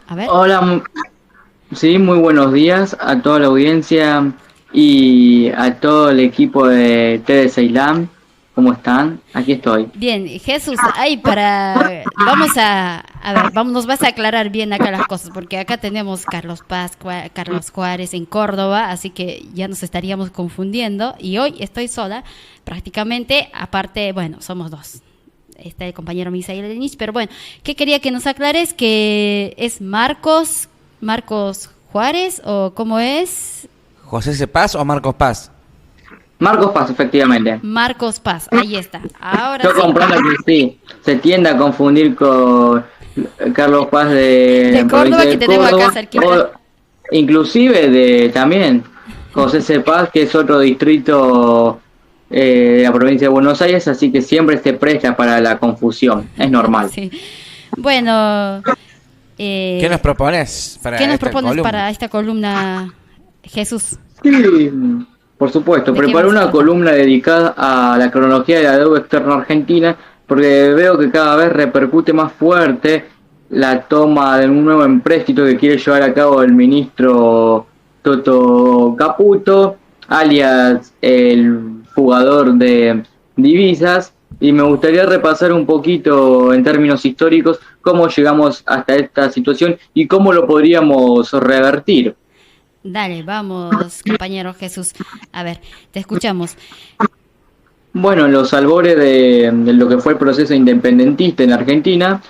A ver. Hola, sí, muy buenos días a toda la audiencia y a todo el equipo de TD Ceilán. ¿Cómo están? Aquí estoy. Bien, Jesús, ahí vamos a ver, vamos, nos vas a aclarar bien acá las cosas, porque acá tenemos Carlos Paz, Carlos Juárez en Córdoba, así que ya nos estaríamos confundiendo, y hoy estoy sola, prácticamente, aparte, bueno, somos dos. Está el compañero Misael Denis, pero bueno, ¿qué quería que nos aclares? ¿Que es Marcos Juárez, o cómo es? ¿José C. Paz o Marcos Paz? Marcos Paz, efectivamente. Marcos Paz, ahí está, ahora Yo sí. comprendo que sí, se tiende a confundir con Carlos Paz de De la provincia Córdoba, que de tenemos acá Córdoba, cerquita. o inclusive de también José C. Paz, que es otro distrito de la provincia de Buenos Aires, así que siempre se presta para la confusión, es normal. Sí. Bueno, ¿Qué nos eh, propones para ¿qué nos esta propones columna? para esta columna, Jesús? Sí, por supuesto. ¿De qué Preparé vamos a una tratar? columna dedicada a la cronología de la deuda externa argentina, porque veo que cada vez repercute más fuerte la toma de un nuevo empréstito que quiere llevar a cabo el ministro Toto Caputo, alias el jugador de divisas, y me gustaría repasar un poquito en términos históricos cómo llegamos hasta esta situación y cómo lo podríamos revertir. Dale, vamos, compañero Jesús. A ver, te escuchamos. Bueno, en los albores de lo que fue el proceso independentista en Argentina,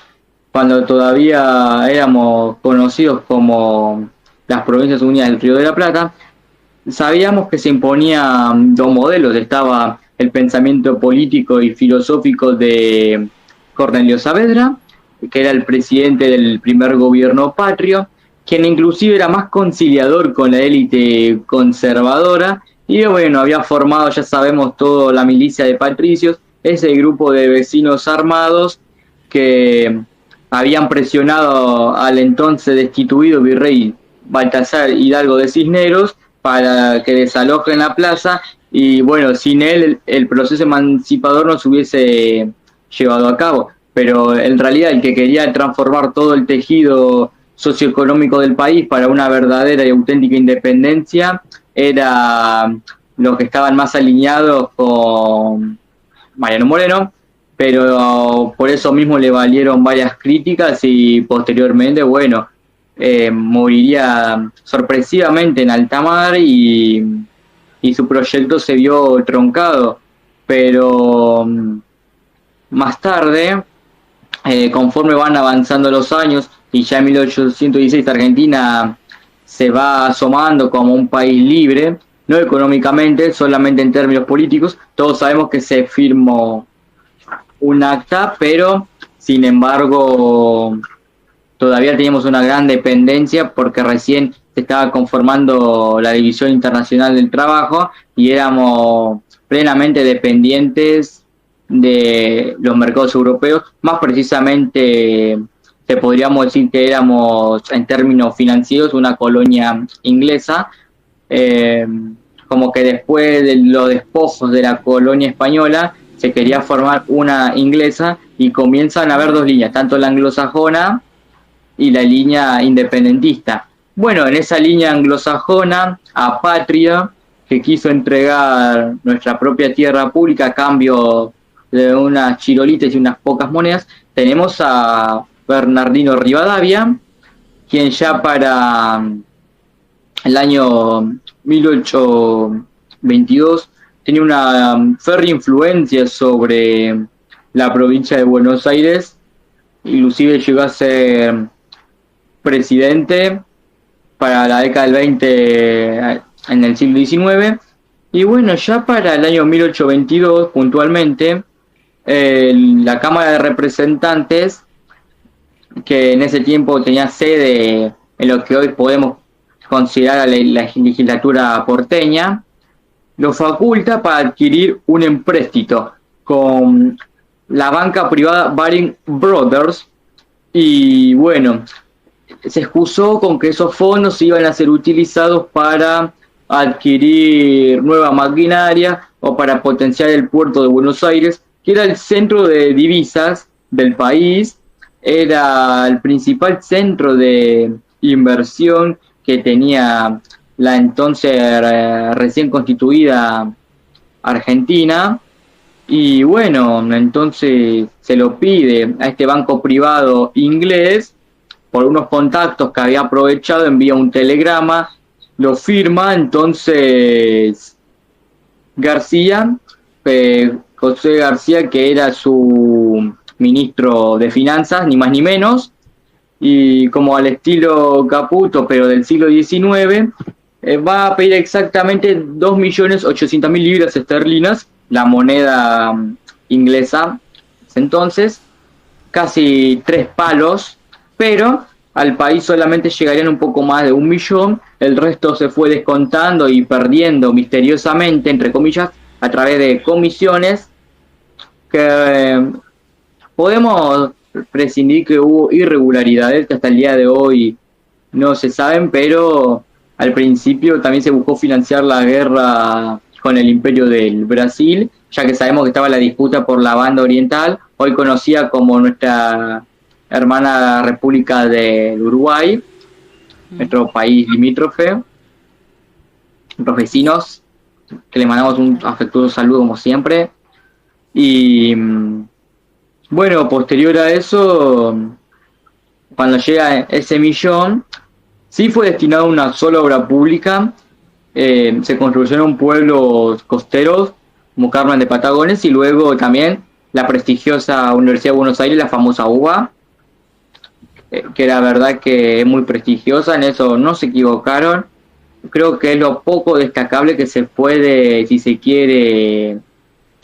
cuando todavía éramos conocidos como las Provincias Unidas del Río de la Plata, sabíamos que se imponían dos modelos. Estaba el pensamiento político y filosófico de Cornelio Saavedra, que era el presidente del primer gobierno patrio, quien inclusive era más conciliador con la élite conservadora, y bueno, había formado, ya sabemos todo, la milicia de patricios, ese grupo de vecinos armados que habían presionado al entonces destituido virrey Baltasar Hidalgo de Cisneros para que desalojen la plaza, y bueno, sin él el proceso emancipador no se hubiese llevado a cabo, pero en realidad el que quería transformar todo el tejido socioeconómico del país para una verdadera y auténtica independencia era los que estaban más alineados con Mariano Moreno, pero por eso mismo le valieron varias críticas y posteriormente, bueno, moriría sorpresivamente en alta mar, y su proyecto se vio troncado, pero más tarde, conforme van avanzando los años y ya en 1816 Argentina se va asomando como un país libre, no económicamente, solamente en términos políticos. Todos sabemos que se firmó un acta, pero sin embargo todavía teníamos una gran dependencia porque recién se estaba conformando la División Internacional del Trabajo y éramos plenamente dependientes de los mercados europeos. Más precisamente, te podríamos decir que éramos en términos financieros una colonia inglesa, eh, como que después de los despojos de la colonia española se quería formar una inglesa y comienzan a haber dos líneas, tanto la anglosajona y la línea independentista. Bueno, en esa línea anglosajona, Patria, que quiso entregar nuestra propia tierra pública a cambio de unas chirolitas y unas pocas monedas, tenemos a Bernardino Rivadavia, quien ya para el año 1822 tenía una férrea influencia sobre la provincia de Buenos Aires, inclusive llegó a ser presidente para la década del 20 en el siglo XIX. Y bueno, ya para el año 1822, puntualmente, la Cámara de Representantes, que en ese tiempo tenía sede en lo que hoy podemos considerar la legislatura porteña, lo faculta para adquirir un empréstito con la banca privada Baring Brothers. Y bueno, se excusó con que esos fondos iban a ser utilizados para adquirir nueva maquinaria o para potenciar el puerto de Buenos Aires, que era el centro de divisas del país, era el principal centro de inversión que tenía la entonces recién constituida Argentina. Y bueno, entonces se lo pide a este banco privado inglés, por unos contactos que había aprovechado, envía un telegrama, lo firma. Entonces García, José García, que era su ministro de Finanzas, ni más ni menos, y como al estilo Caputo, pero del siglo XIX, va a pedir exactamente 2.800.000 libras esterlinas, la moneda inglesa entonces, casi 3 palos, pero al país solamente llegarían un poco más de 1.000.000, el resto se fue descontando y perdiendo misteriosamente, entre comillas, a través de comisiones, que podemos prescindir que hubo irregularidades que hasta el día de hoy no se saben, pero al principio también se buscó financiar la guerra con el Imperio del Brasil, ya que sabemos que estaba la disputa por la banda oriental, hoy conocida como nuestra hermana República del Uruguay, nuestro país limítrofe, los vecinos, que le mandamos un afectuoso saludo como siempre. Y bueno, posterior a eso, cuando llega ese millón, sí fue destinado a una sola obra pública. Se construyeron pueblos costeros como Carmen de Patagones, y luego también la prestigiosa Universidad de Buenos Aires, la famosa UBA, que la verdad que es muy prestigiosa, en eso no se equivocaron. Creo que es lo poco destacable que se puede, si se quiere,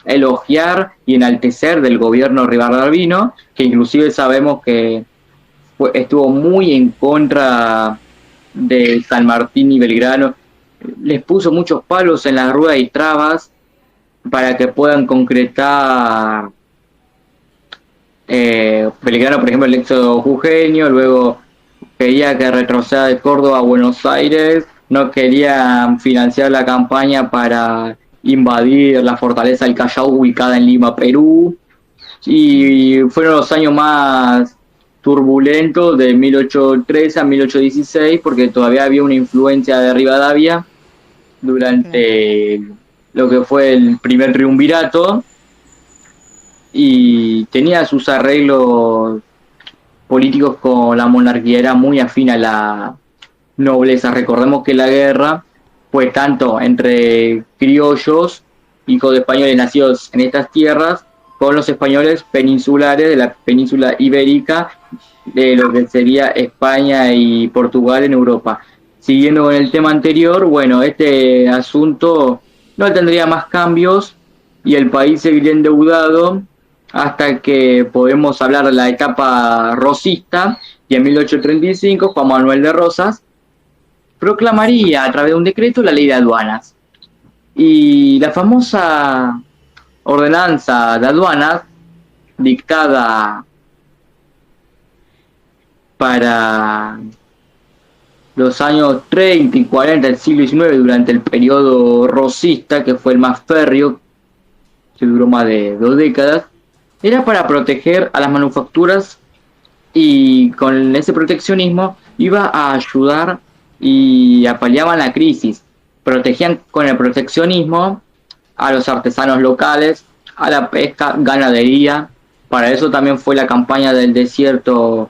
elogiar y enaltecer del gobierno rivadavino, que inclusive sabemos que estuvo muy en contra de San Martín y Belgrano, les puso muchos palos en las ruedas y trabas para que puedan concretar Belgrano, por ejemplo, el éxodo jujeño. Luego quería que retroceda de Córdoba a Buenos Aires, no querían financiar la campaña para invadir la fortaleza del Callao ubicada en Lima, Perú, y fueron los años más turbulentos de 1813 a 1816, porque todavía había una influencia de Rivadavia durante lo que fue el primer triunvirato, y tenía sus arreglos políticos con la monarquía, era muy afín a la nobleza. Recordemos que la guerra fue tanto entre criollos, hijos de españoles nacidos en estas tierras, con los españoles peninsulares de la península ibérica, de lo que sería España y Portugal en Europa. Siguiendo con el tema anterior, bueno, este asunto no tendría más cambios y el país seguiría endeudado hasta que podemos hablar de la etapa rosista, y en 1835 Juan Manuel de Rosas proclamaría a través de un decreto la ley de aduanas. Y la famosa ordenanza de aduanas, dictada para los años 30 y 40 del siglo XIX, durante el periodo rosista, que fue el más férreo, que duró más de 2 décadas, era para proteger a las manufacturas, y con ese proteccionismo iba a ayudar y apaleaban la crisis. Protegían con el proteccionismo a los artesanos locales, a la pesca, ganadería. Para eso también fue la campaña del desierto,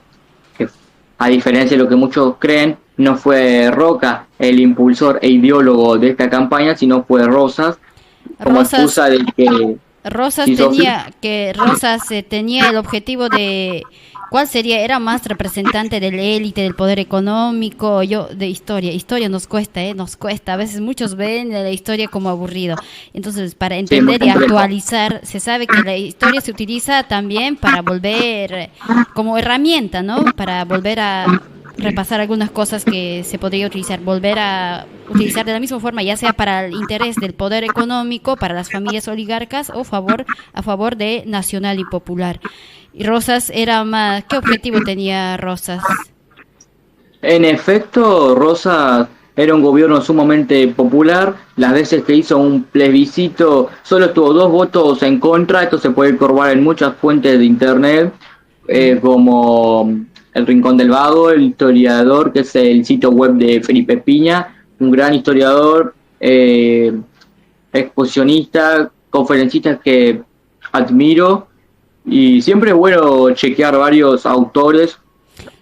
que a diferencia de lo que muchos creen, no fue Roca el impulsor e ideólogo de esta campaña, sino fue Rosas, como excusa de que Rosas tenía el objetivo de, ¿cuál sería? Era más representante de la élite, del poder económico. De historia nos cuesta, a veces muchos ven la historia como aburrido. Entonces, para entender y actualizar, se sabe que la historia se utiliza también para volver, como herramienta, ¿no? Para volver a repasar algunas cosas que se podría utilizar, volver a utilizar de la misma forma, ya sea para el interés del poder económico, para las familias oligarcas, o a favor de nacional y popular. Y Rosas era más, ¿qué objetivo tenía Rosas? En efecto, Rosas era un gobierno sumamente popular. Las veces que hizo un plebiscito solo tuvo 2 votos en contra. Esto se puede corroborar en muchas fuentes de internet. como El Rincón del Vago, El Historiador, que es el sitio web de Felipe Piña, un gran historiador, exposicionista, conferencista que admiro, y siempre es bueno chequear varios autores,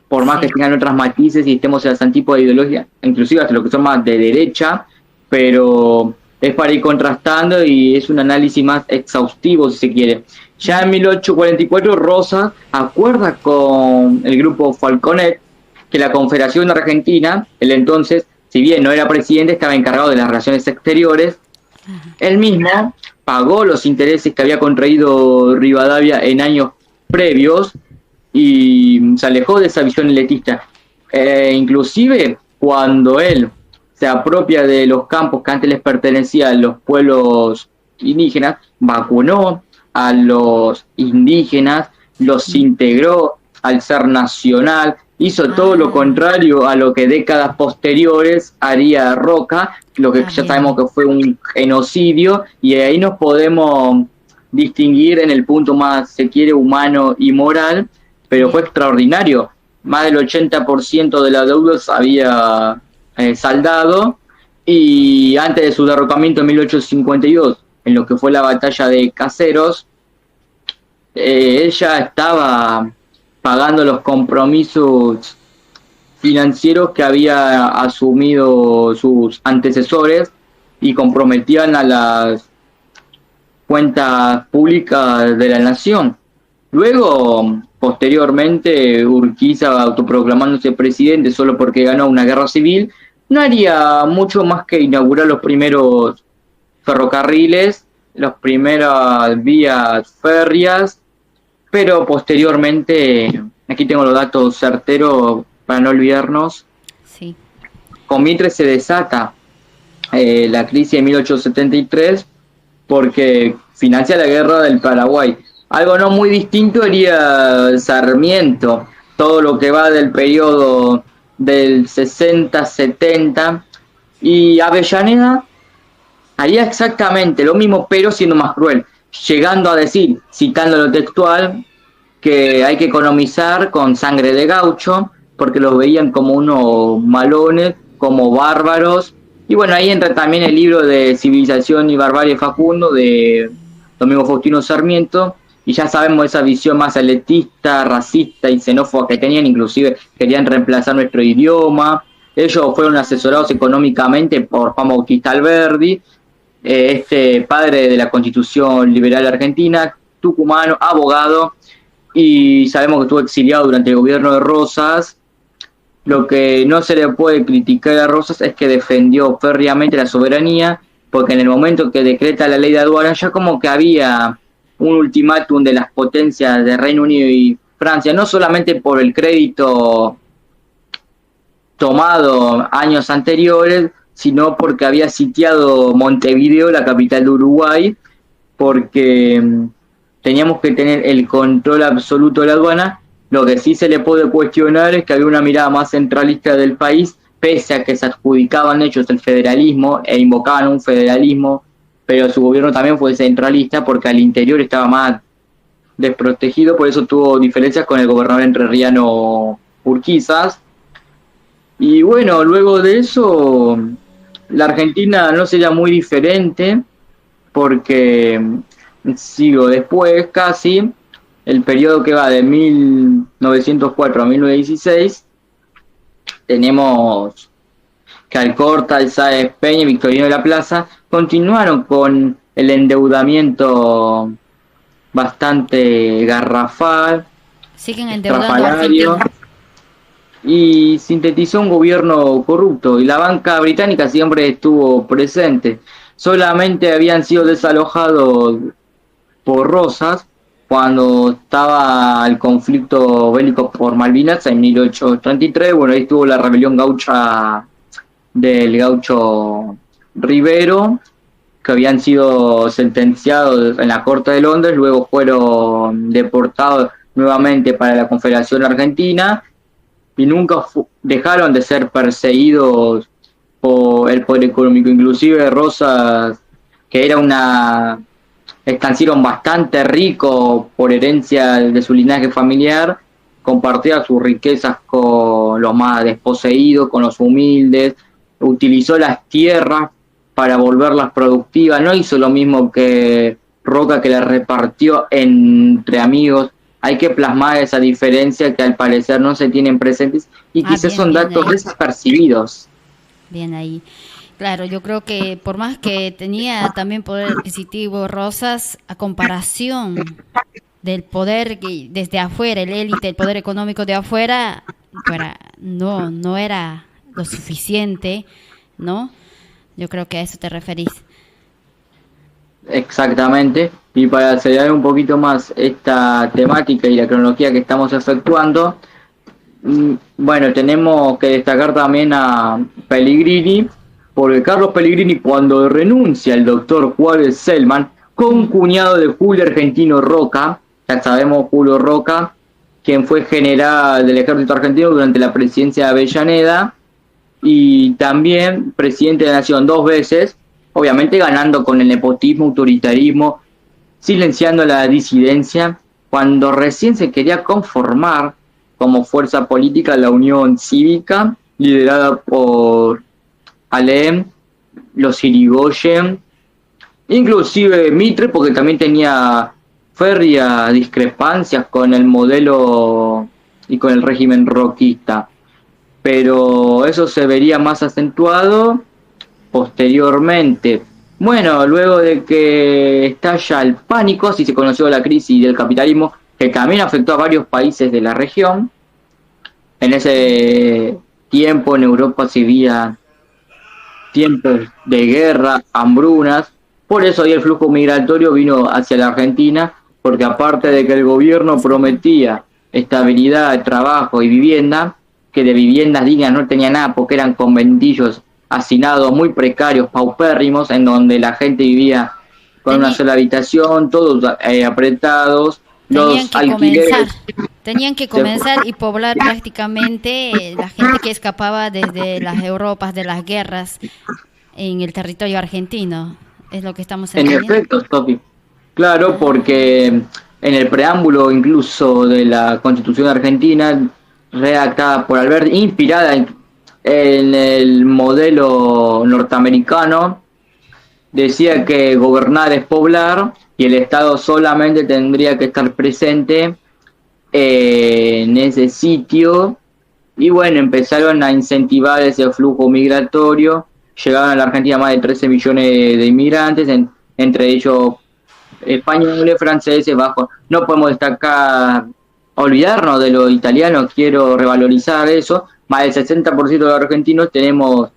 por más que tengan otras matices y estemos en las antípodas de ideología, inclusive hasta lo que son más de derecha, pero es para ir contrastando y es un análisis más exhaustivo, si se quiere. Ya en 1844 Rosas acuerda con el grupo Falconet que la Confederación Argentina, el entonces, si bien no era presidente, estaba encargado de las relaciones exteriores. Él mismo pagó los intereses que había contraído Rivadavia en años previos y se alejó de esa visión elitista. Inclusive cuando él se apropia de los campos que antes les pertenecían a los pueblos indígenas, vacunó a los indígenas, los integró al ser nacional, hizo todo lo contrario a lo que décadas posteriores haría Roca, lo que ya sabemos que fue un genocidio, y ahí nos podemos distinguir en el punto más, se quiere, humano y moral, pero fue extraordinario. Más del 80% de la deuda se había saldado, y antes de su derrocamiento en 1852, en lo que fue la batalla de Caseros, ella estaba pagando los compromisos financieros que había asumido sus antecesores y comprometían a las cuentas públicas de la nación. Luego, posteriormente, Urquiza, autoproclamándose presidente solo porque ganó una guerra civil, no haría mucho más que inaugurar los primeros ferrocarriles, las primeras vías férreas, pero posteriormente, aquí tengo los datos certeros para no olvidarnos, sí. Con Mitre se desata la crisis de 1873 porque financia la guerra del Paraguay. Algo no muy distinto haría Sarmiento, todo lo que va del periodo del 60-70, y Avellaneda haría exactamente lo mismo, pero siendo más cruel, llegando a decir, citando lo textual, que hay que economizar con sangre de gaucho, porque los veían como unos malones, como bárbaros. Y bueno, ahí entra también el libro de Civilización y Barbarie Facundo, de Domingo Faustino Sarmiento, y ya sabemos esa visión más elitista, racista y xenófoba que tenían, inclusive querían reemplazar nuestro idioma. Ellos fueron asesorados económicamente por Juan Bautista Alberdi, este padre de la Constitución Liberal Argentina, tucumano, abogado, y sabemos que estuvo exiliado durante el gobierno de Rosas. Lo que no se le puede criticar a Rosas es que defendió férreamente la soberanía, porque en el momento que decreta la ley de aduanas ya como que había un ultimátum de las potencias de Reino Unido y Francia, no solamente por el crédito tomado años anteriores, sino porque había sitiado Montevideo, la capital de Uruguay, porque teníamos que tener el control absoluto de la aduana. Lo que sí se le puede cuestionar es que había una mirada más centralista del país, pese a que se adjudicaban ellos el federalismo e invocaban un federalismo, pero su gobierno también fue centralista porque al interior estaba más desprotegido, por eso tuvo diferencias con el gobernador entrerriano Urquizas. Y bueno, luego de eso, la Argentina no sería muy diferente, porque sigo después casi, el periodo que va de 1904 a 1916, tenemos que Alcorta, el Sáenz Peña y Victorino de la Plaza continuaron con el endeudamiento bastante garrafal, siguen endeudando a Argentina, y sintetizó un gobierno corrupto, y la banca británica siempre estuvo presente. Solamente habían sido desalojados por Rosas cuando estaba el conflicto bélico por Malvinas en 1833. Bueno, ahí estuvo la rebelión gaucha del gaucho Rivero, que habían sido sentenciados en la Corte de Londres, luego fueron deportados nuevamente para la Confederación Argentina y nunca dejaron de ser perseguidos por el poder económico. Inclusive Rosas, que era una estancieron bastante ricos por herencia de su linaje familiar, compartía sus riquezas con los más desposeídos, con los humildes, utilizó las tierras para volverlas productivas, no hizo lo mismo que Roca, que las repartió entre amigos. Hay que plasmar esa diferencia que al parecer no se tienen presentes y quizás bien, son datos desapercibidos. Bien ahí. Claro, yo creo que por más que tenía también poder adquisitivo Rosas, a comparación del poder que desde afuera, el élite, el poder económico de afuera, no era lo suficiente, ¿no? Yo creo que a eso te referís. Exactamente, y para acelerar un poquito más esta temática y la cronología que estamos efectuando, bueno, tenemos que destacar también a Pellegrini, porque Carlos Pellegrini, cuando renuncia el doctor Juárez Selman, con cuñado de Julio Argentino Roca, ya sabemos Julio Roca, quien fue general del ejército argentino durante la presidencia de Avellaneda, y también presidente de la Nación 2 veces, obviamente ganando con el nepotismo, autoritarismo, silenciando la disidencia, cuando recién se quería conformar como fuerza política la Unión Cívica, liderada por Alem, los Irigoyen, inclusive Mitre, porque también tenía férreas discrepancias con el modelo y con el régimen roquista. Pero eso se vería más acentuado posteriormente. Bueno, luego de que estalla el pánico, así se conoció la crisis del capitalismo, que también afectó a varios países de la región. En ese tiempo en Europa se veían tiempos de guerra, hambrunas, por eso ahí el flujo migratorio vino hacia la Argentina, porque aparte de que el gobierno prometía estabilidad, trabajo y vivienda, que de viviendas dignas no tenía nada porque eran conventillos hacinados muy precarios, paupérrimos, en donde la gente vivía con una sola habitación, todos apretados, los alquileres. Tenían que comenzar y poblar prácticamente la gente que escapaba desde las Europas de las guerras en el territorio argentino. Es lo que estamos entendiendo. En efecto, Sofi. Claro, porque en el preámbulo incluso de la Constitución argentina, redactada por Alberti, inspirada en el modelo norteamericano, decía que gobernar es poblar y el Estado solamente tendría que estar presente en ese sitio. Y bueno, empezaron a incentivar ese flujo migratorio. Llegaron a la Argentina más de 13 millones de inmigrantes, entre ellos españoles, franceses, bajos. No podemos destacar, olvidarnos de los italianos, quiero revalorizar eso. Más del 60% de los argentinos tenemos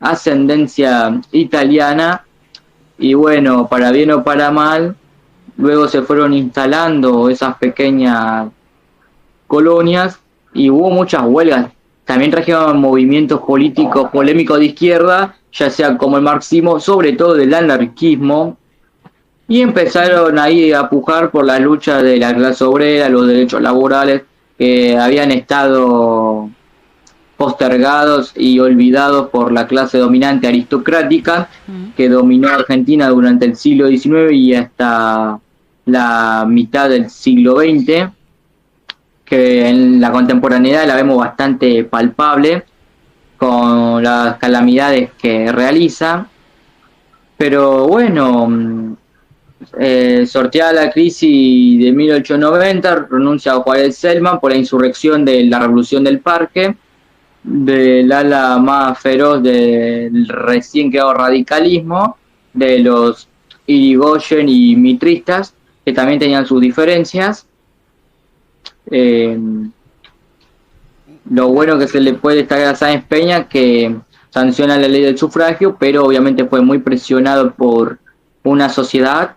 ascendencia italiana, y bueno, para bien o para mal, luego se fueron instalando esas pequeñas colonias y hubo muchas huelgas. También trajeron movimientos políticos polémicos de izquierda, ya sea como el marxismo, sobre todo del anarquismo, y empezaron ahí a pujar por la lucha de la clase obrera, los derechos laborales que habían estado postergados y olvidados por la clase dominante aristocrática que dominó Argentina durante el siglo XIX y hasta la mitad del siglo XX, que en la contemporaneidad la vemos bastante palpable con las calamidades que realiza. Pero bueno, sorteada la crisis de 1890, renuncia a Juárez Selman por la insurrección de la Revolución del Parque, del ala más feroz del recién creado radicalismo, de los Irigoyen y mitristas, que también tenían sus diferencias. Lo bueno que se le puede destacar a Sáenz Peña, que sanciona la ley del sufragio, pero obviamente fue muy presionado por una sociedad,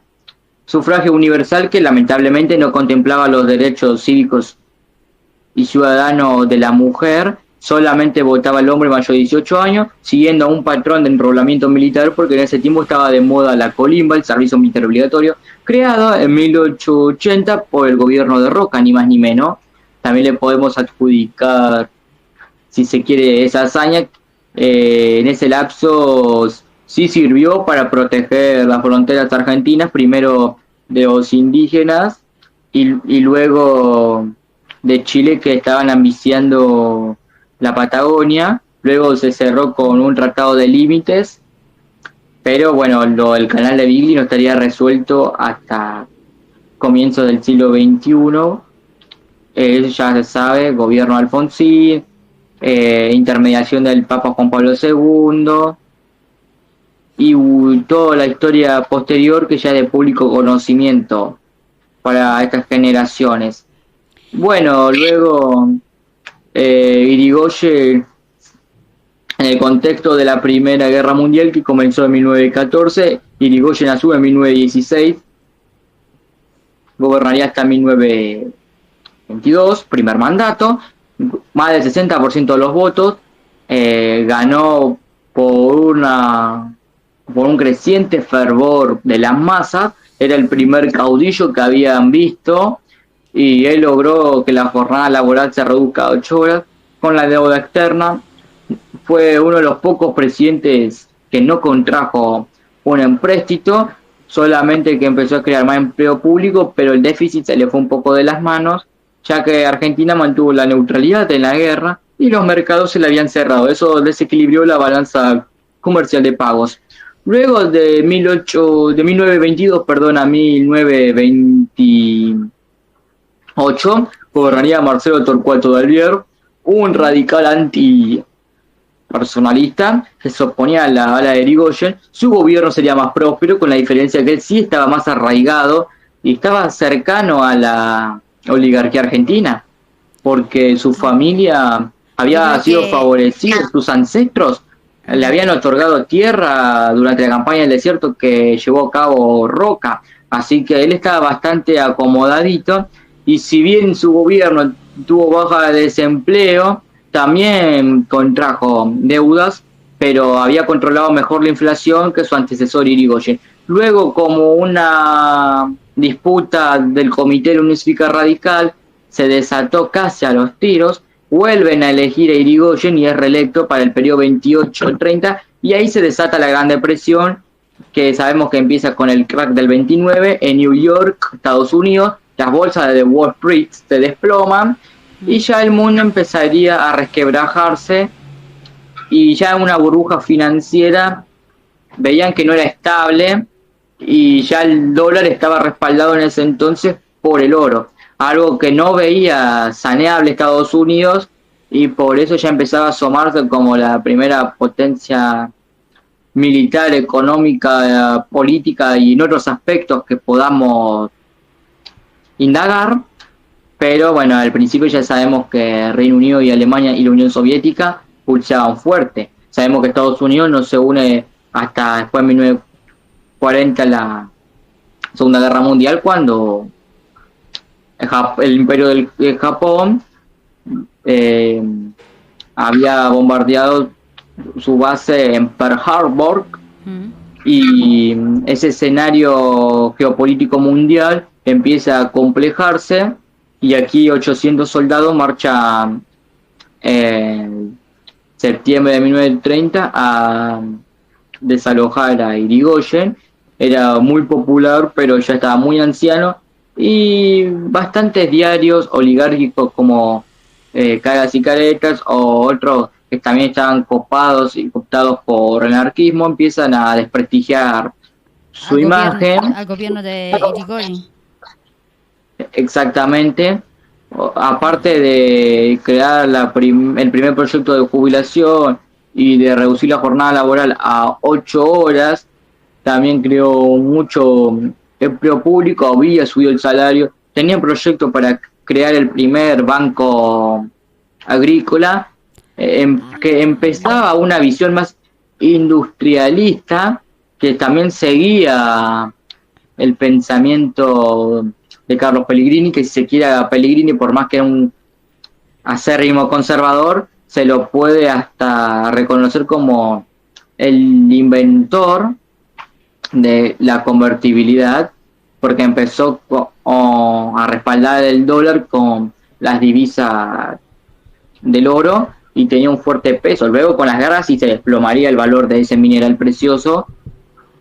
sufragio universal, que lamentablemente no contemplaba los derechos cívicos y ciudadanos de la mujer. Solamente votaba el hombre mayor de 18 años, siguiendo a un patrón de enrolamiento militar, porque en ese tiempo estaba de moda la colimba, el servicio militar obligatorio, creado en 1880 por el gobierno de Roca, ni más ni menos. También le podemos adjudicar, si se quiere, esa hazaña. En ese lapso sí sirvió para proteger las fronteras argentinas, primero de los indígenas y luego de Chile, que estaban ambiciando la Patagonia. Luego se cerró con un tratado de límites, pero bueno, el canal de Beagle no estaría resuelto hasta comienzos del siglo XXI. Ya se sabe, gobierno Alfonsín, intermediación del Papa Juan Pablo II y toda la historia posterior que ya es de público conocimiento para estas generaciones. Bueno, luego Irigoyen, en el contexto de la Primera Guerra Mundial, que comenzó en 1914, Irigoyen asume en 1916, gobernaría hasta 1922, primer mandato, más del 60% de los votos, ganó por un creciente fervor de las masas, era el primer caudillo que habían visto, y él logró que la jornada laboral se reduzca a 8 horas con la deuda externa. Fue uno de los pocos presidentes que no contrajo un empréstito, solamente que empezó a crear más empleo público, pero el déficit se le fue un poco de las manos, ya que Argentina mantuvo la neutralidad en la guerra y los mercados se le habían cerrado. Eso desequilibró la balanza comercial de pagos. Luego de 1922 a 1928, gobernaría Marcelo Torcuato de Alvear, un radical antipersonalista que se oponía a la ala de Irigoyen. Su gobierno sería más próspero, con la diferencia que él sí estaba más arraigado y estaba cercano a la oligarquía argentina, porque su familia había sido favorecida, sus ancestros le habían otorgado tierra durante la campaña del desierto que llevó a cabo Roca, así que él estaba bastante acomodadito, y si bien su gobierno tuvo baja de desempleo, también contrajo deudas, pero había controlado mejor la inflación que su antecesor Irigoyen. Luego, como una disputa del Comité de la Unión Cívica Radical se desató casi a los tiros, vuelven a elegir a Irigoyen y es reelecto para el periodo 28-30, y ahí se desata la Gran Depresión, que sabemos que empieza con el crack del 29 en New York, Estados Unidos. Las bolsas de Wall Street se desploman y ya el mundo empezaría a resquebrajarse, y ya una burbuja financiera veían que no era estable, y ya el dólar estaba respaldado en ese entonces por el oro, algo que no veía saneable Estados Unidos, y por eso ya empezaba a asomarse como la primera potencia militar, económica, política y en otros aspectos que podamos indagar. Pero bueno, al principio ya sabemos que Reino Unido y Alemania y la Unión Soviética pulsaban fuerte. Sabemos que Estados Unidos no se une hasta después de 1940, la Segunda Guerra Mundial, cuando el Imperio del Japón había bombardeado su base en Pearl Harbor, y ese escenario geopolítico mundial empieza a complejarse, y aquí 800 soldados marchan en septiembre de 1930 a desalojar a Irigoyen. Era muy popular, pero ya estaba muy anciano, y bastantes diarios oligárquicos como Caras y Caretas o otros que también estaban copados y cooptados por el anarquismo empiezan a desprestigiar su imagen. Al gobierno de Irigoyen. Exactamente. Aparte de crear el primer proyecto de jubilación y de reducir la jornada laboral a 8 horas, también creó mucho empleo público, había subido el salario, tenía un proyecto para crear el primer banco agrícola, que empezaba una visión más industrialista, que también seguía el pensamiento de Carlos Pellegrini, que si se quiere a Pellegrini, por más que era un acérrimo conservador, se lo puede hasta reconocer como el inventor de la convertibilidad, porque empezó a respaldar el dólar con las divisas del oro y tenía un fuerte peso. Luego con las guerras sí se desplomaría el valor de ese mineral precioso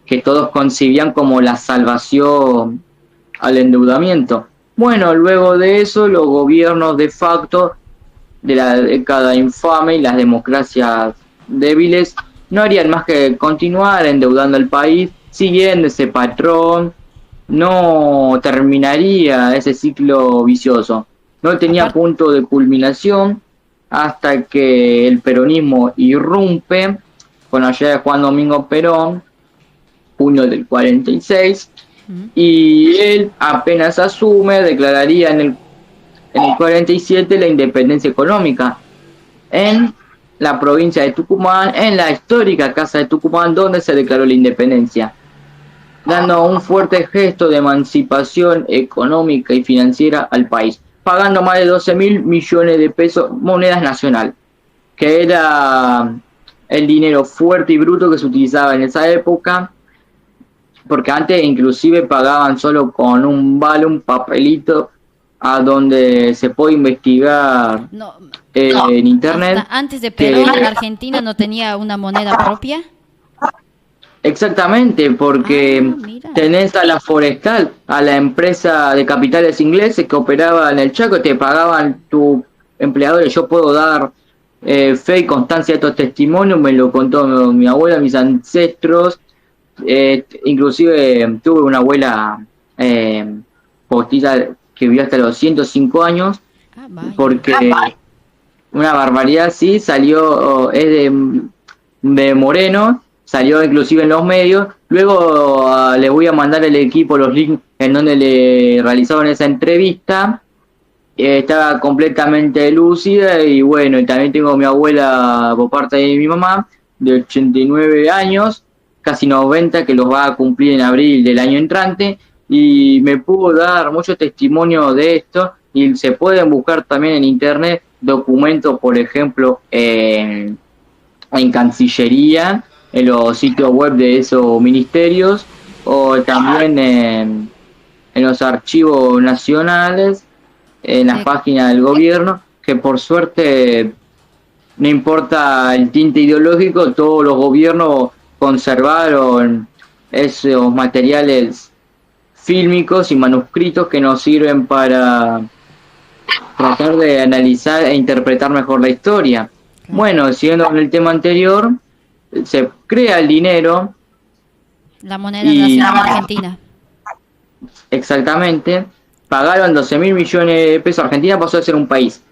que todos concibían como la salvación al endeudamiento. Bueno, luego de eso, los gobiernos de facto de la década infame y las democracias débiles no harían más que continuar endeudando al país, siguiendo ese patrón, no terminaría ese ciclo vicioso. No tenía punto de culminación hasta que el peronismo irrumpe con la llegada de Juan Domingo Perón, junio del 46, y él apenas asume, declararía en el 47 la independencia económica en la provincia de Tucumán, en la histórica Casa de Tucumán, donde se declaró la independencia, dando un fuerte gesto de emancipación económica y financiera al país, pagando más de 12.000 millones de pesos monedas nacional, que era el dinero fuerte y bruto que se utilizaba en esa época, porque antes inclusive pagaban solo con un vale, un papelito, a donde se puede investigar en internet. Hasta antes de Perón, Argentina no tenía una moneda propia. Exactamente, porque tenés a la Forestal, a la empresa de capitales ingleses que operaba en el Chaco, te pagaban tus empleadores. Yo puedo dar fe y constancia de estos testimonios, me lo contó mi abuela, mis ancestros. Inclusive tuve una abuela postiza que vivió hasta los 105 años, porque una barbaridad, sí, salió, es de Moreno, salió inclusive en los medios. Luego les voy a mandar al equipo los links en donde le realizaron esa entrevista. Estaba completamente lúcida, y bueno, y también tengo a mi abuela por parte de mi mamá, de 89 años, casi 90, que los va a cumplir en abril del año entrante, y me pudo dar mucho testimonio de esto, y se pueden buscar también en internet documentos, por ejemplo, en Cancillería, en los sitios web de esos ministerios, o también en los archivos nacionales, en las páginas del gobierno, que por suerte, no importa el tinte ideológico, todos los gobiernos conservaron esos materiales fílmicos y manuscritos que nos sirven para tratar de analizar e interpretar mejor la historia. Bueno, siguiendo con el tema anterior, se crea el dinero, la moneda nacional argentina. Exactamente. Pagaron 12.000 millones de pesos. Argentina pasó a ser un país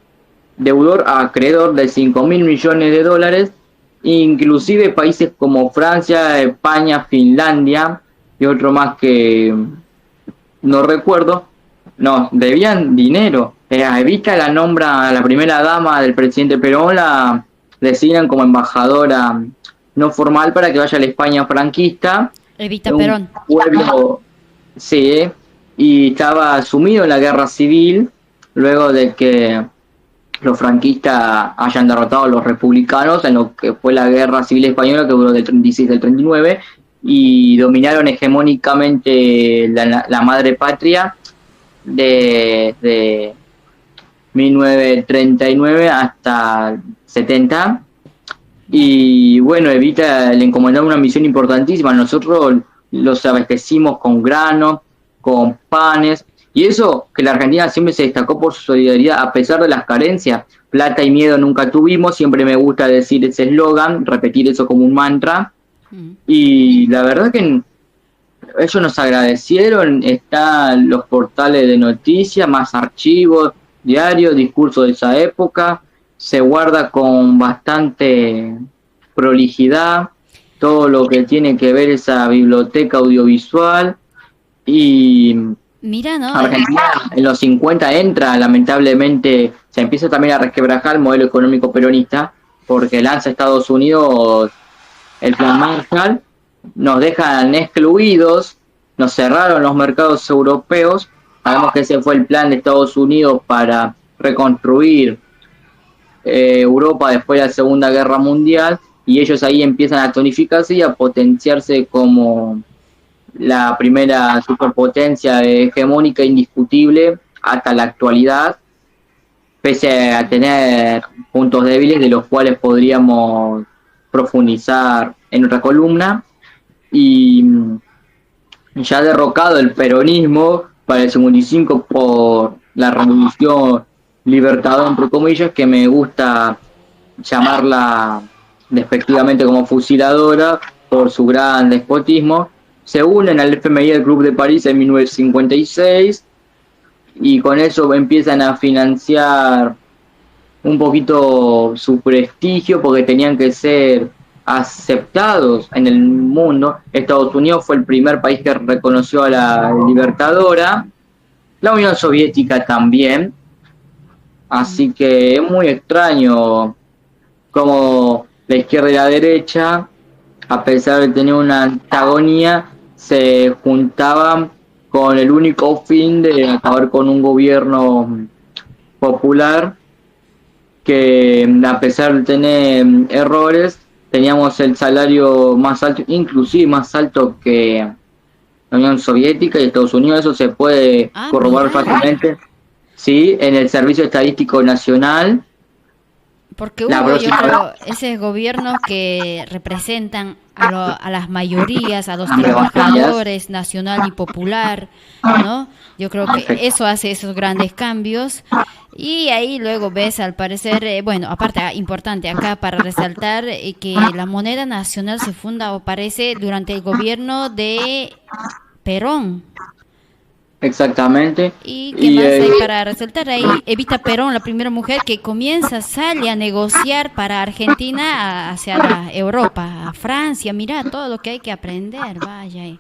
deudor a acreedor de 5.000 millones de dólares. Inclusive países como Francia, España, Finlandia y otro más que no recuerdo, no, debían dinero. Evita la nombra a la primera dama del presidente Perón, la designan como embajadora no formal para que vaya a la España franquista. Evita Perón. Pueblo, sí, y estaba sumido en la guerra civil luego de que los franquistas hayan derrotado a los republicanos en lo que fue la guerra civil española, que duró del 36 al 39, y dominaron hegemónicamente la madre patria de 1939 hasta 70. Y bueno, Evita le encomendó una misión importantísima. Nosotros los abastecimos con granos, con panes, y eso que la Argentina siempre se destacó por su solidaridad a pesar de las carencias. Plata y miedo nunca tuvimos, siempre me gusta decir ese eslogan, repetir eso como un mantra. Y la verdad que ellos nos agradecieron. Están los portales de noticias, más archivos, diarios, discursos de esa época. Se guarda con bastante prolijidad todo lo que tiene que ver esa biblioteca audiovisual. Y mira, ¿no? Argentina en los 50 entra, lamentablemente, se empieza también a resquebrajar el modelo económico peronista, porque lanza Estados Unidos el plan Marshall, nos dejan excluidos, nos cerraron los mercados europeos. Sabemos que ese fue el plan de Estados Unidos para reconstruir Europa después de la Segunda Guerra Mundial, y ellos ahí empiezan a tonificarse y a potenciarse como la primera superpotencia hegemónica indiscutible hasta la actualidad, pese a tener puntos débiles de los cuales podríamos profundizar en otra columna. Y ya derrocado el peronismo, para el 55 por la Revolución Libertadora, entre comillas, que me gusta llamarla despectivamente como fusiladora por su gran despotismo. Se unen al FMI del Club de París en 1956 y con eso empiezan a financiar un poquito su prestigio porque tenían que ser aceptados en el mundo. Estados Unidos fue el primer país que reconoció a la Libertadora, la Unión Soviética también, así que es muy extraño como la izquierda y la derecha, a pesar de tener una antagonía, se juntaban con el único fin de acabar con un gobierno popular que, a pesar de tener errores, teníamos el salario más alto, inclusive más alto que la Unión Soviética y Estados Unidos. Eso se puede corroborar fácilmente, sí, en el Servicio Estadístico Nacional. Porque hubo, yo creo, esos gobiernos que representan a las mayorías, a los trabajadores, nacional y popular, ¿no? Yo creo que eso hace esos grandes cambios. Y ahí luego ves, al parecer, bueno, aparte, importante acá para resaltar que la moneda nacional se funda o aparece durante el gobierno de Perón. Exactamente. ¿Y qué más hay para resaltar ahí? Evita Perón, la primera mujer que sale a negociar para Argentina hacia la Europa, a Francia. Mira todo lo que hay que aprender, vaya.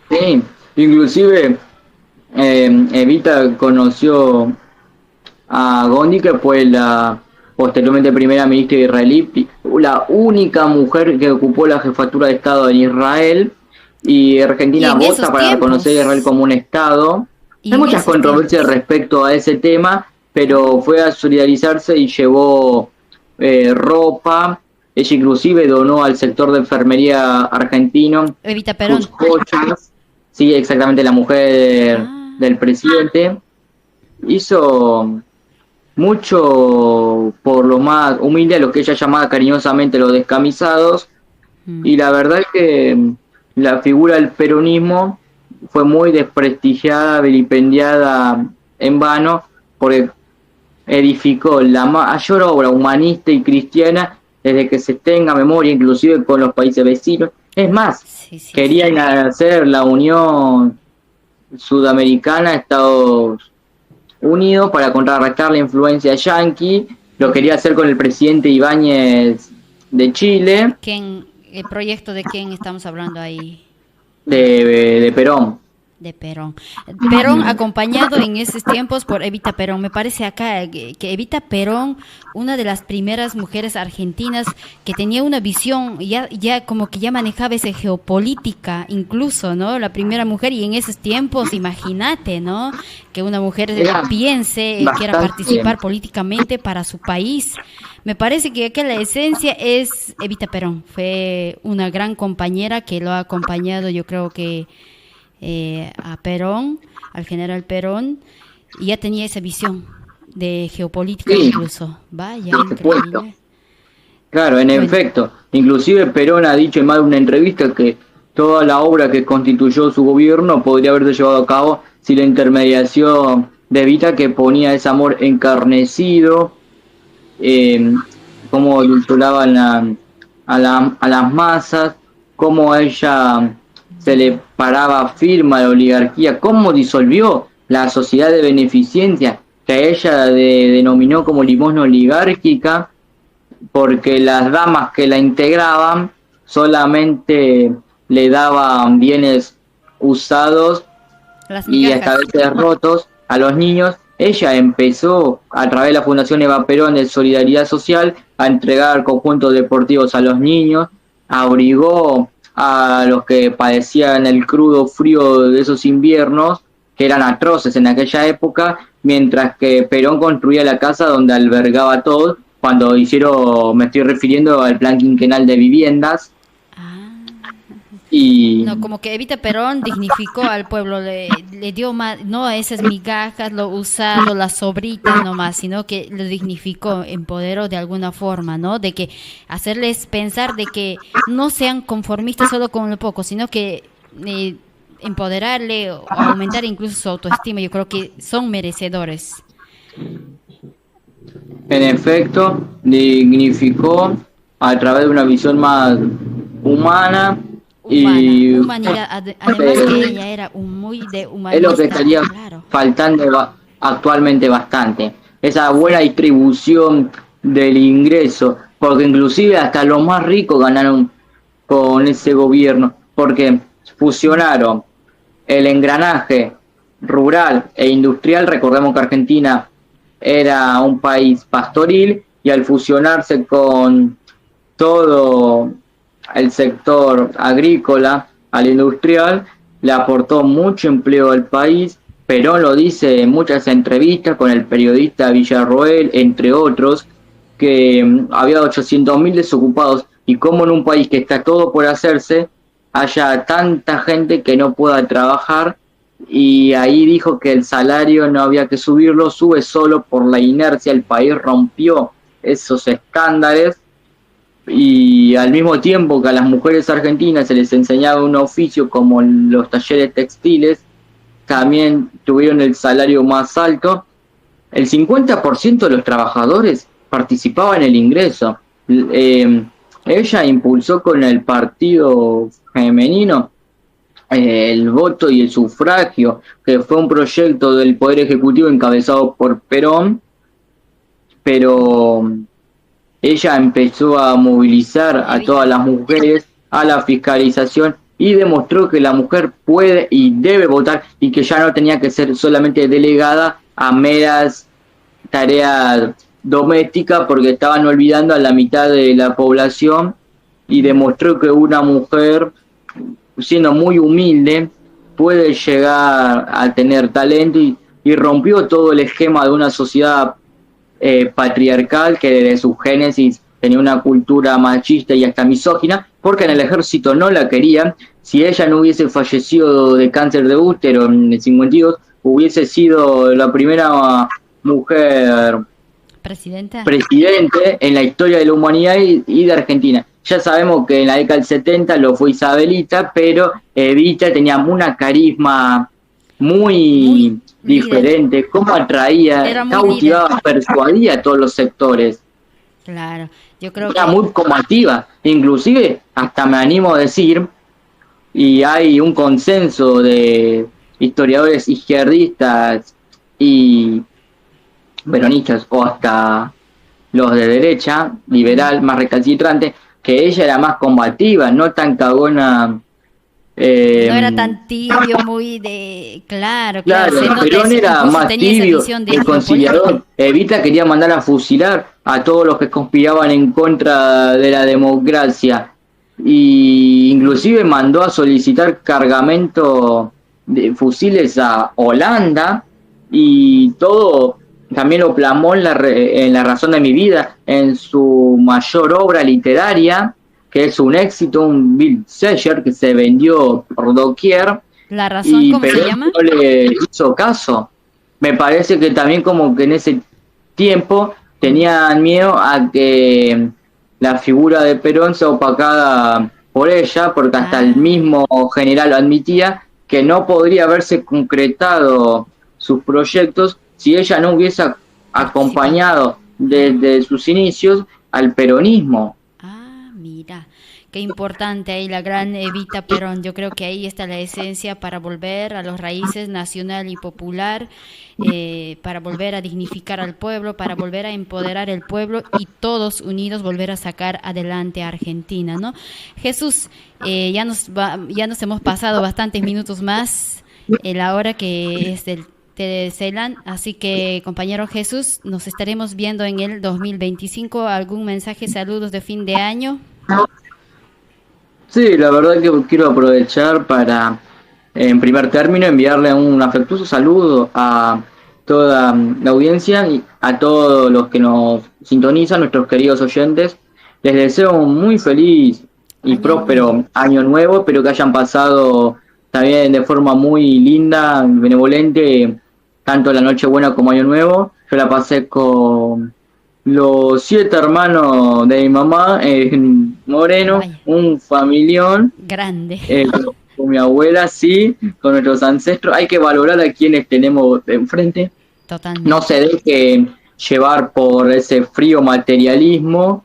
Sí, inclusive Evita conoció a Gondi, que fue la posteriormente primera ministra israelí, la única mujer que ocupó la jefatura de Estado en Israel, y Argentina vota para reconocer a Israel como un Estado. Hay muchas controversias respecto a ese tema, pero fue a solidarizarse y llevó ropa. Ella inclusive donó al sector de enfermería argentino Evita Perón. Sus joyas. Sí, exactamente, la mujer del presidente. Hizo mucho por los más humildes, los que ella llamaba cariñosamente los descamisados. Y la verdad es que la figura del peronismo fue muy desprestigiada, vilipendiada en vano, porque edificó la mayor obra humanista y cristiana desde que se tenga memoria, inclusive con los países vecinos. Es más, querían hacer la Unión Sudamericana, Estados Unidos, para contrarrestar la influencia yanqui. Lo quería hacer con el presidente Ibáñez de Chile. ¿El proyecto de quién estamos hablando ahí? De Perón. De Perón. Perón acompañado en esos tiempos por Evita Perón. Me parece acá que Evita Perón, una de las primeras mujeres argentinas que tenía una visión, ya como que ya manejaba esa geopolítica incluso, ¿no? La primera mujer, y en esos tiempos, imagínate, ¿no? Que una mujer piense, quiera participar políticamente para su país. Me parece que acá la esencia es Evita Perón. Fue una gran compañera que lo ha acompañado, yo creo que a Perón, al general Perón, y ya tenía esa visión de geopolítica incluso. Vaya, increíble. Claro, en efecto. Inclusive Perón ha dicho en más de una entrevista que toda la obra que constituyó su gobierno podría haberse llevado a cabo sin la intermediación de Evita, que ponía ese amor encarnecido, cómo adulteraban a las masas, cómo ella se le paraba firma a la oligarquía, cómo disolvió la sociedad de beneficencia, que ella denominó como limosna oligárquica, porque las damas que la integraban solamente le daban bienes usados y hasta veces rotos a los niños. Ella empezó, a través de la Fundación Eva Perón de Solidaridad Social, a entregar conjuntos deportivos a los niños, abrigó a los que padecían el crudo frío de esos inviernos, que eran atroces en aquella época, mientras que Perón construía la casa donde albergaba a todos. Cuando me estoy refiriendo al plan quinquenal de viviendas. Y no, como que Evita Perón dignificó al pueblo, le dio más, no esas migajas, lo usado, las sobritas nomás, sino que lo dignificó, empoderó de alguna forma, ¿no? De que hacerles pensar de que no sean conformistas solo con lo poco, sino que empoderarle o aumentar incluso su autoestima. Yo creo que son merecedores. En efecto, dignificó a través de una visión más humana y humanidad. Además que ella era muy de humanista. es lo que estaría faltando actualmente bastante. Esa buena distribución del ingreso, porque inclusive hasta los más ricos ganaron con ese gobierno, porque fusionaron el engranaje rural e industrial. Recordemos que Argentina era un país pastoril y al fusionarse con todo el sector agrícola al industrial le aportó mucho empleo al país. Perón lo dice en muchas entrevistas con el periodista Villarroel, entre otros, que había 800.000 desocupados y como en un país que está todo por hacerse haya tanta gente que no pueda trabajar, y ahí dijo que el salario no había que subirlo, sube solo por la inercia. El país rompió esos estándares y al mismo tiempo que a las mujeres argentinas se les enseñaba un oficio como los talleres textiles, también tuvieron el salario más alto. El 50% de los trabajadores participaba en el ingreso. Ella impulsó con el partido femenino el voto y el sufragio, que fue un proyecto del Poder Ejecutivo encabezado por Perón, pero ella empezó a movilizar a todas las mujeres a la fiscalización y demostró que la mujer puede y debe votar y que ya no tenía que ser solamente delegada a meras tareas domésticas, porque estaban olvidando a la mitad de la población, y demostró que una mujer, siendo muy humilde, puede llegar a tener talento y rompió todo el esquema de una sociedad patriarcal que desde su génesis tenía una cultura machista y hasta misógina, porque en el ejército no la querían. Si ella no hubiese fallecido de cáncer de útero en el 52, hubiese sido la primera mujer presidente en la historia de la humanidad y de Argentina. Ya sabemos que en la década del 70 lo fue Isabelita, pero Evita tenía una carisma muy diferente, cómo atraía, cautivaba, persuadía a todos los sectores. Claro, yo creo era muy combativa, inclusive hasta me animo a decir, y hay un consenso de historiadores izquierdistas y peronistas, o hasta los de derecha, liberal, más recalcitrante, que ella era más combativa, no tan cagona. No era tan tibio, muy de... Claro, Perón era más tibio, el conciliador. Evita quería mandar a fusilar a todos los que conspiraban en contra de la democracia, y inclusive mandó a solicitar cargamento de fusiles a Holanda, y todo también lo plasmó en la razón de mi vida, en su mayor obra literaria, que es un éxito, un bestseller que se vendió por doquier. ¿La razón cómo se llama? No le hizo caso. Me parece que también como que en ese tiempo tenían miedo a que la figura de Perón sea opacada por ella, porque hasta el mismo general lo admitía, que no podría haberse concretado sus proyectos si ella no hubiese acompañado desde sus inicios al peronismo. Mira, qué importante ahí la gran Evita Perón. Yo creo que ahí está la esencia para volver a los raíces nacional y popular, para volver a dignificar al pueblo, para volver a empoderar el pueblo y todos unidos volver a sacar adelante a Argentina, ¿no? Jesús, ya nos hemos pasado bastantes minutos más, la hora que es del Celan, así que compañero Jesús, nos estaremos viendo en el 2025. ¿Algún mensaje, saludos de fin de año? Sí, la verdad que quiero aprovechar para, en primer término, enviarle un afectuoso saludo a toda la audiencia y a todos los que nos sintonizan, nuestros queridos oyentes. Les deseo un muy feliz y próspero año nuevo, espero que hayan pasado también de forma muy linda, benevolente, tanto la Nochebuena como Año Nuevo. Yo la pasé con los 7 hermanos de mi mamá en Moreno, un familión grande. con mi abuela, sí, con nuestros ancestros. Hay que valorar a quienes tenemos enfrente. Totalmente. No se deje llevar por ese frío materialismo.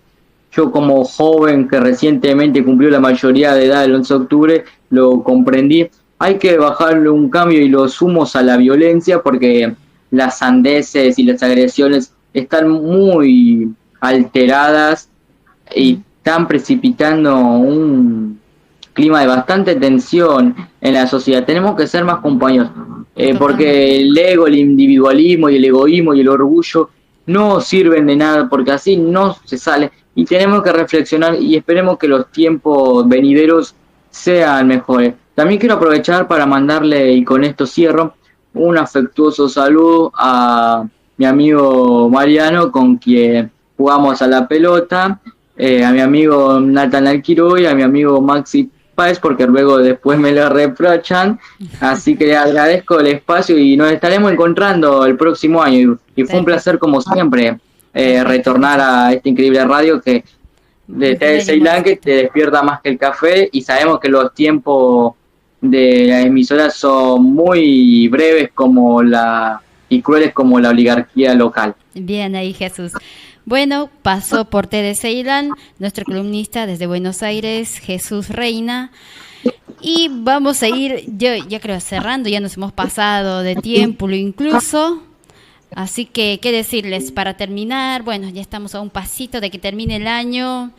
Yo como joven que recientemente cumplió la mayoría de edad el 11 de octubre, lo comprendí. Hay que bajarle un cambio y los humos a la violencia porque las sandeces y las agresiones están muy alteradas y están precipitando un clima de bastante tensión en la sociedad. Tenemos que ser más compañeros, porque el ego, el individualismo y el egoísmo y el orgullo no sirven de nada, porque así no se sale. Y tenemos que reflexionar y esperemos que los tiempos venideros sean mejores. También quiero aprovechar para mandarle, y con esto cierro, un afectuoso saludo a mi amigo Mariano, con quien jugamos a la pelota, a mi amigo Nathan Alquiro y a mi amigo Maxi Páez, porque luego después me lo reprochan. Así que agradezco el espacio y nos estaremos encontrando el próximo año. Y fue un placer, como siempre, retornar a esta increíble radio que de té de Ceilán, que te despierta más que el café, y sabemos que los tiempos de las emisoras son muy breves y crueles como la oligarquía local. Bien ahí, Jesús. Bueno, pasó por té de Ceilán nuestro columnista desde Buenos Aires, Jesús Reina. Y vamos a ir, yo creo, cerrando, ya nos hemos pasado de tiempo incluso. Así que, ¿qué decirles para terminar? Bueno, ya estamos a un pasito de que termine el año.